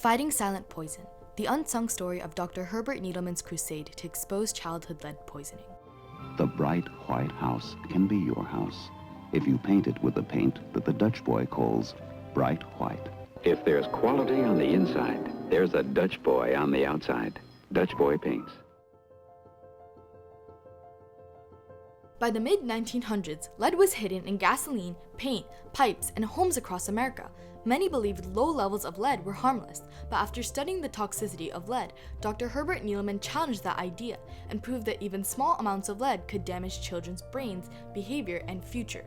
Fighting Silent Poison, the unsung story of Dr. Herbert Needleman's crusade to expose childhood lead poisoning. The bright white house can be your house if you paint it with the paint that the Dutch boy calls bright white. If there's quality on the inside, there's a Dutch boy on the outside. Dutch Boy Paints. By the mid-1900s, lead was hidden in gasoline, paint, pipes, and homes across America. Many believed low levels of lead were harmless, but after studying the toxicity of lead, Dr. Herbert Needleman challenged that idea and proved that even small amounts of lead could damage children's brains, behavior, and future.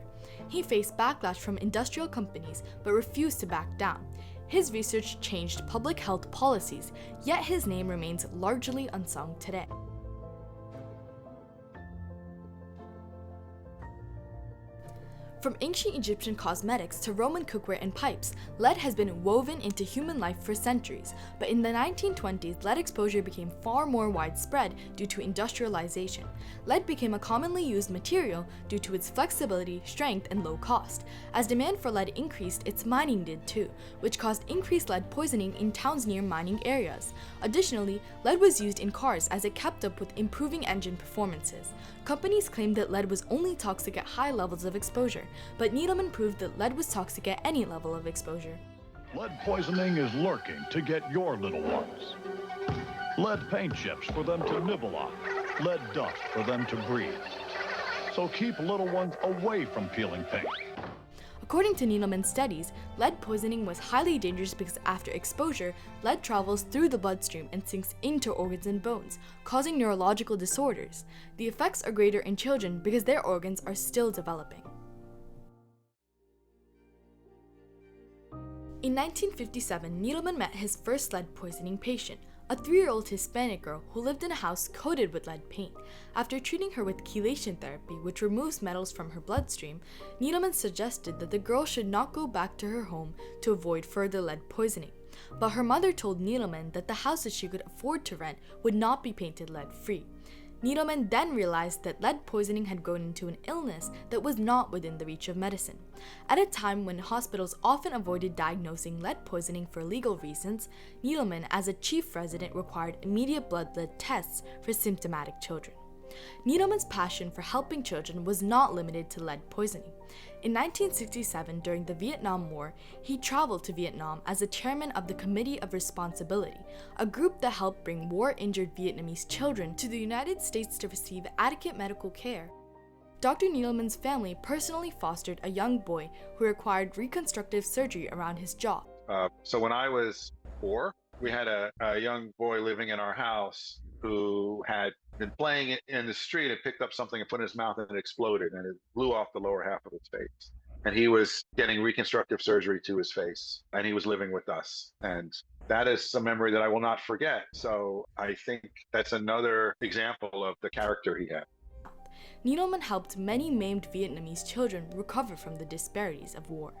He faced backlash from industrial companies, but refused to back down. His research changed public health policies, yet his name remains largely unsung today. From ancient Egyptian cosmetics to Roman cookware and pipes, lead has been woven into human life for centuries, but in the 1920s, lead exposure became far more widespread due to industrialization. Lead became a commonly used material due to its flexibility, strength, and low cost. As demand for lead increased, its mining did too, which caused increased lead poisoning in towns near mining areas. Additionally, lead was used in cars as it kept up with improving engine performances. Companies claimed that lead was only toxic at high levels of exposure, but Needleman proved that lead was toxic at any level of exposure. Lead poisoning is lurking to get your little ones. Lead paint chips for them to nibble on, lead dust for them to breathe. So keep little ones away from peeling paint. According to Needleman's studies, lead poisoning was highly dangerous because after exposure, lead travels through the bloodstream and sinks into organs and bones, causing neurological disorders. The effects are greater in children because their organs are still developing. In 1957, Needleman met his first lead poisoning patient, a 3-year-old Hispanic girl who lived in a house coated with lead paint. After treating her with chelation therapy, which removes metals from her bloodstream, Needleman suggested that the girl should not go back to her home to avoid further lead poisoning. But her mother told Needleman that the houses she could afford to rent would not be painted lead-free. Needleman then realized that lead poisoning had grown into an illness that was not within the reach of medicine. At a time when hospitals often avoided diagnosing lead poisoning for legal reasons, Needleman, as a chief resident, required immediate blood lead tests for symptomatic children. Needleman's passion for helping children was not limited to lead poisoning. In 1967, during the Vietnam War, he traveled to Vietnam as the chairman of the Committee of Responsibility, a group that helped bring war-injured Vietnamese children to the United States to receive adequate medical care. Dr. Needleman's family personally fostered a young boy who required reconstructive surgery around his jaw. So when I was 4, we had a young boy living in our house who had been playing in the street and picked up something and put it in his mouth and it exploded and it blew off the lower half of his face. And he was getting reconstructive surgery to his face and he was living with us. And that is a memory that I will not forget. So I think that's another example of the character he had. Needleman helped many maimed Vietnamese children recover from the disparities of war.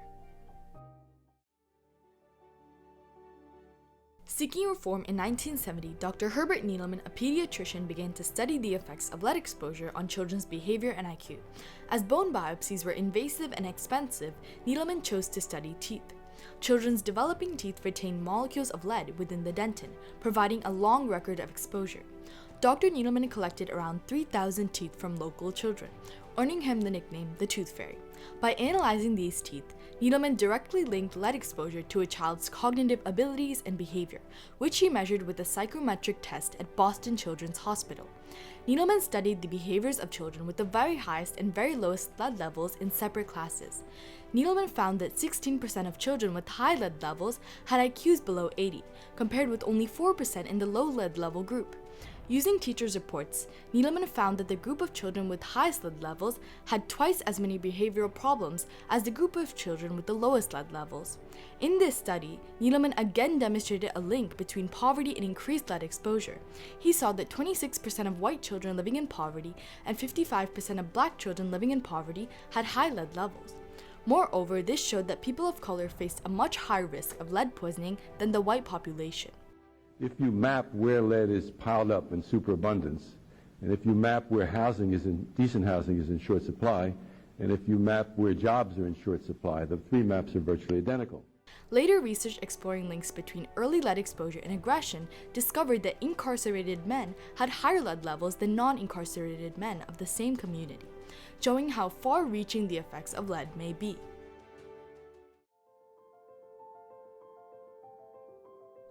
Seeking reform in 1970, Dr. Herbert Needleman, a pediatrician, began to study the effects of lead exposure on children's behavior and IQ. As bone biopsies were invasive and expensive, Needleman chose to study teeth. Children's developing teeth retain molecules of lead within the dentin, providing a long record of exposure. Dr. Needleman collected around 3,000 teeth from local children, earning him the nickname the Tooth Fairy. By analyzing these teeth, Needleman directly linked lead exposure to a child's cognitive abilities and behavior, which he measured with a psychometric test at Boston Children's Hospital. Needleman studied the behaviors of children with the very highest and very lowest lead levels in separate classes. Needleman found that 16% of children with high lead levels had IQs below 80, compared with only 4% in the low lead level group. Using teachers' reports, Needleman found that the group of children with highest lead levels had twice as many behavioral problems as the group of children with the lowest lead levels. In this study, Needleman again demonstrated a link between poverty and increased lead exposure. He saw that 26% of white children living in poverty and 55% of black children living in poverty had high lead levels. Moreover, this showed that people of color faced a much higher risk of lead poisoning than the white population. If you map where lead is piled up in superabundance, and if you map where decent housing is in short supply, and if you map where jobs are in short supply, the 3 maps are virtually identical. Later research exploring links between early lead exposure and aggression discovered that incarcerated men had higher lead levels than non-incarcerated men of the same community, showing how far-reaching the effects of lead may be.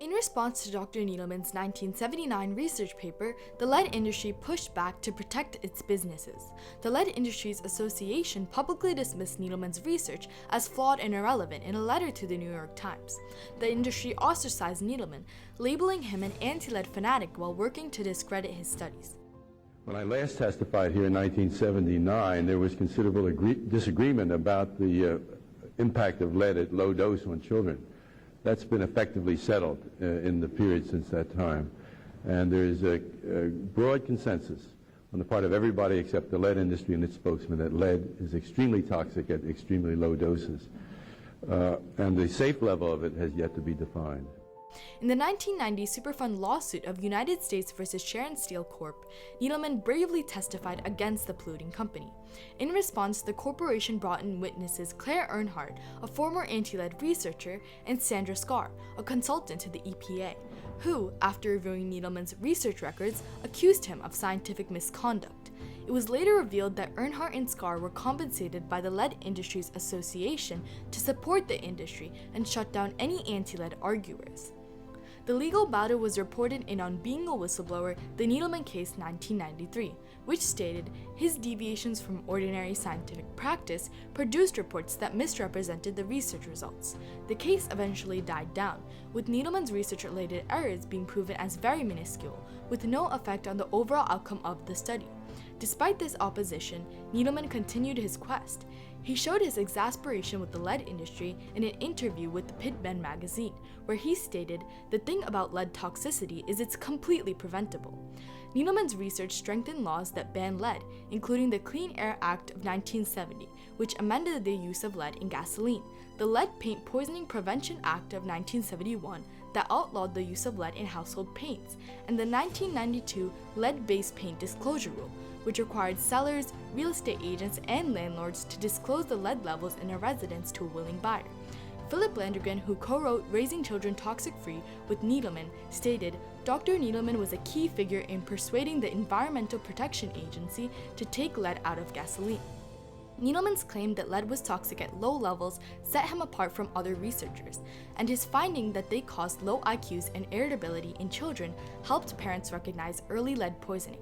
In response to Dr. Needleman's 1979 research paper, the lead industry pushed back to protect its businesses. The Lead Industries Association publicly dismissed Needleman's research as flawed and irrelevant in a letter to the New York Times. The industry ostracized Needleman, labeling him an anti-lead fanatic while working to discredit his studies. When I last testified here in 1979, there was considerable disagreement about the impact of lead at low dose on children. That's been effectively settled in the period since that time. And there is a broad consensus on the part of everybody except the lead industry and its spokesman that lead is extremely toxic at extremely low doses. And the safe level of it has yet to be defined. In the 1990 Superfund lawsuit of United States versus Sharon Steel Corp., Needleman bravely testified against the polluting company. In response, the corporation brought in witnesses Claire Earnhardt, a former anti-lead researcher, and Sandra Scarr, a consultant to the EPA, who, after reviewing Needleman's research records, accused him of scientific misconduct. It was later revealed that Earnhardt and Scarr were compensated by the Lead Industries Association to support the industry and shut down any anti-lead arguers. The legal battle was reported in On Being a Whistleblower, the Needleman Case 1993, which stated his deviations from ordinary scientific practice produced reports that misrepresented the research results. The case eventually died down, with Needleman's research-related errors being proven as very minuscule, with no effect on the overall outcome of the study. Despite this opposition, Needleman continued his quest. He showed his exasperation with the lead industry in an interview with the Pitman magazine, where he stated, "The thing about lead toxicity is it's completely preventable." Needleman's research strengthened laws that ban lead, including the Clean Air Act of 1970, which amended the use of lead in gasoline, the Lead Paint Poisoning Prevention Act of 1971 that outlawed the use of lead in household paints, and the 1992 Lead-Based Paint Disclosure Rule, which required sellers, real estate agents, and landlords to disclose the lead levels in a residence to a willing buyer. Philip Landrigan, who co-wrote Raising Children Toxic-Free with Needleman, stated, "Dr. Needleman was a key figure in persuading the Environmental Protection Agency to take lead out of gasoline." Needleman's claim that lead was toxic at low levels set him apart from other researchers, and his finding that they caused low IQs and irritability in children helped parents recognize early lead poisoning.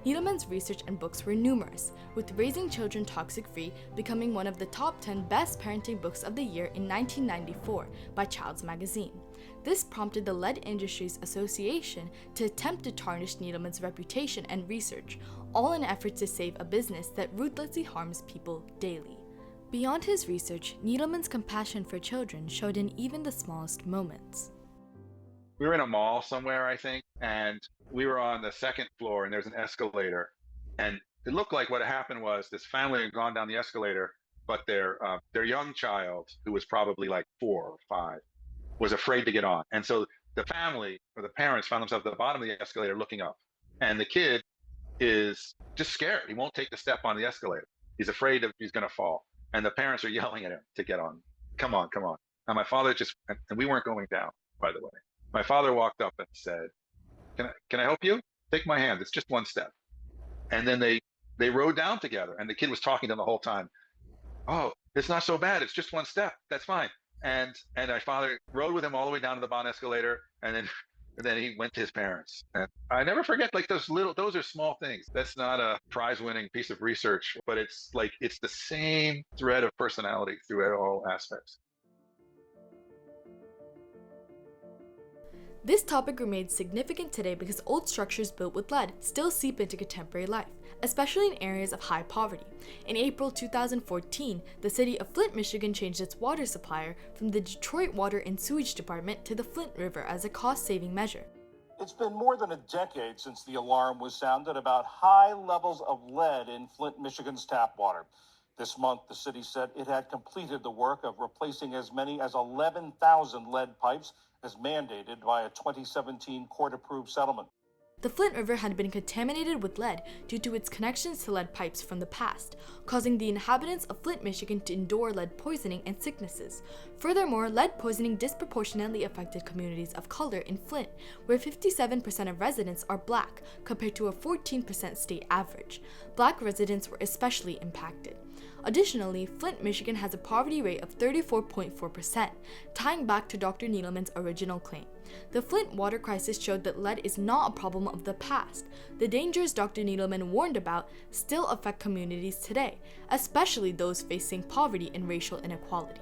Needleman's research and books were numerous, with Raising Children Toxic-Free becoming one of the top 10 best parenting books of the year in 1994 by Child's Magazine. This prompted the Lead Industries Association to attempt to tarnish Needleman's reputation and research, all in an effort to save a business that ruthlessly harms people daily. Beyond his research, Needleman's compassion for children showed in even the smallest moments. We were in a mall somewhere, I think, and we were on the second floor, and there's an escalator. And it looked like what had happened was this family had gone down the escalator, but their young child, who was probably like 4 or 5, was afraid to get on. And so the family or the parents found themselves at the bottom of the escalator looking up. And the kid is just scared. He won't take the step on the escalator. He's afraid that he's going to fall. And the parents are yelling at him to get on. Come on, come on. And my father and we weren't going down, by the way. My father walked up and said, can I help you? Take my hand. It's just one step. And then they rode down together, and the kid was talking to them the whole time. "Oh, it's not so bad. It's just one step. That's fine." And my father rode with him all the way down to the bottom escalator, and then he went to his parents. And I never forget, like, those are small things. That's not a prize-winning piece of research, but it's the same thread of personality through all aspects. This topic remains significant today because old structures built with lead still seep into contemporary life, especially in areas of high poverty. In April 2014, the city of Flint, Michigan changed its water supplier from the Detroit Water and Sewage Department to the Flint River as a cost-saving measure. It's been more than a decade since the alarm was sounded about high levels of lead in Flint, Michigan's tap water. This month, the city said it had completed the work of replacing as many as 11,000 lead pipes as mandated by a 2017 court-approved settlement. The Flint River had been contaminated with lead due to its connections to lead pipes from the past, causing the inhabitants of Flint, Michigan to endure lead poisoning and sicknesses. Furthermore, lead poisoning disproportionately affected communities of color in Flint, where 57% of residents are black compared to a 14% state average. Black residents were especially impacted. Additionally, Flint, Michigan has a poverty rate of 34.4%, tying back to Dr. Needleman's original claim. The Flint water crisis showed that lead is not a problem of the past. The dangers Dr. Needleman warned about still affect communities today, especially those facing poverty and racial inequality.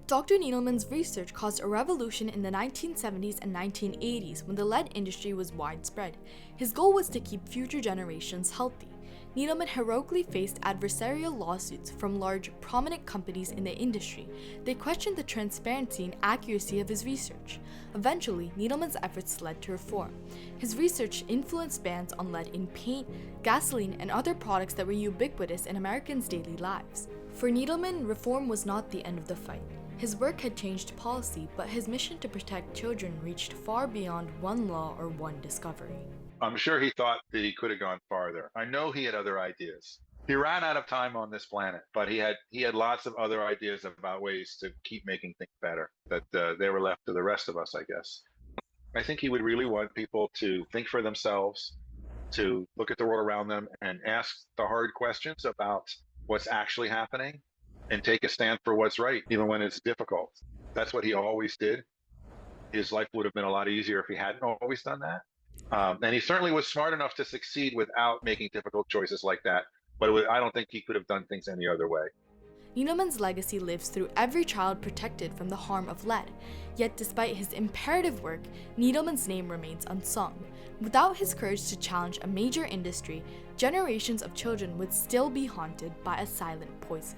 Dr. Needleman's research caused a revolution in the 1970s and 1980s when the lead industry was widespread. His goal was to keep future generations healthy. Needleman heroically faced adversarial lawsuits from large, prominent companies in the industry. They questioned the transparency and accuracy of his research. Eventually, Needleman's efforts led to reform. His research influenced bans on lead in paint, gasoline, and other products that were ubiquitous in Americans' daily lives. For Needleman, reform was not the end of the fight. His work had changed policy, but his mission to protect children reached far beyond one law or one discovery. I'm sure he thought that he could have gone farther. I know he had other ideas. He ran out of time on this planet, but he had lots of other ideas about ways to keep making things better that they were left to the rest of us, I guess. I think he would really want people to think for themselves, to look at the world around them and ask the hard questions about what's actually happening and take a stand for what's right, even when it's difficult. That's what he always did. His life would have been a lot easier if he hadn't always done that. And he certainly was smart enough to succeed without making difficult choices like that. But I don't think he could have done things any other way. Needleman's legacy lives through every child protected from the harm of lead. Yet despite his imperative work, Needleman's name remains unsung. Without his courage to challenge a major industry, generations of children would still be haunted by a silent poison.